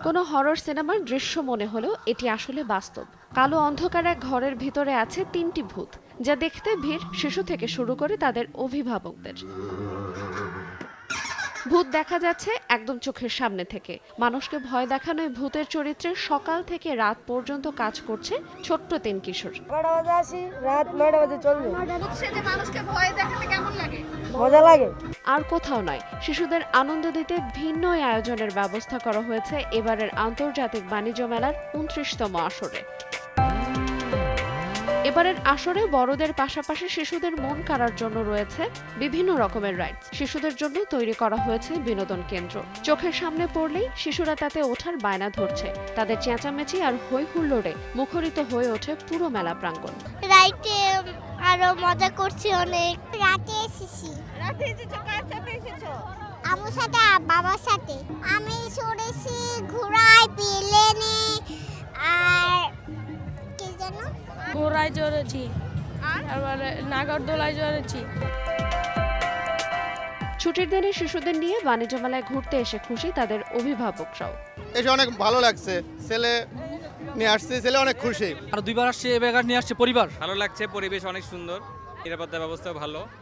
কোনো হরর সিনেমার দৃশ্য মনে হলেও এটি আসলে বাস্তব। কালো অন্ধকার এক ঘরের ভিতরে আছে 3টি ভূত, যা দেখতে ভিড় শিশু থেকে শুরু করে তাদের অভিভাবকদের। ভূত দেখা যাচ্ছে একদম চোখের সামনে থেকে। মানুষকে ভয় দেখানো এই ভূতের চরিত্রে সকাল থেকে রাত পর্যন্ত কাজ করছে ছোট্ট 3 কিশোর। রাত 9টা বাজে চলবে। মানুষকে ভয় দেখাতে কেমন লাগে? মজা লাগে। আর কোথাও নয়, শিশুদের আনন্দ দিতে ভিন্ন আয়োজনের ব্যবস্থা করা হয়েছে এবারের আন্তর্জাতিক বাণিজ্য মেলার 29তম আসরে। এবারের আসরে বড়দের পাশাপাশি শিশুদের মন কাড়ার জন্য রয়েছে বিভিন্ন রকমের রাইডস। শিশুদের জন্য তৈরি করা হয়েছে বিনোদন কেন্দ্র। চোখের সামনে পড়লেই শিশুরা তাতে ওঠার বায়না ধরছে। তাদের চেঁচামেচি আর হই হুল্লোড়ে মুখরিত হয়ে ওঠে পুরো মেলা প্রাঙ্গণ। রাইটে আরো মজা করছি অনেক। রাতে এসেছি। রাতে এসেছো? কার সাথে এসেছো? আমার সাথে বাবার সাথে। আমি চড়েছি ঘোড়ায়, প্লেনে আর কি জানো, ঘোড়ায় চড়েছি, তারপরে নাগরদোলায় চড়েছি। ছুটির দিনে শিশুদের নিয়ে বাণিজ্য মেলায় ঘুরতে এসে খুশি তাদের অভিভাবকরাও। এসে অনেক ভালো লাগছে, ছেলে নিয়ে আসছে, ছেলে অনেক খুশি। আর দুইবার আসছে, এবার নিয়ে আসছে পরিবার। ভালো লাগছে, পরিবেশ অনেক সুন্দর, নিরাপত্তা ব্যবস্থা ভালো।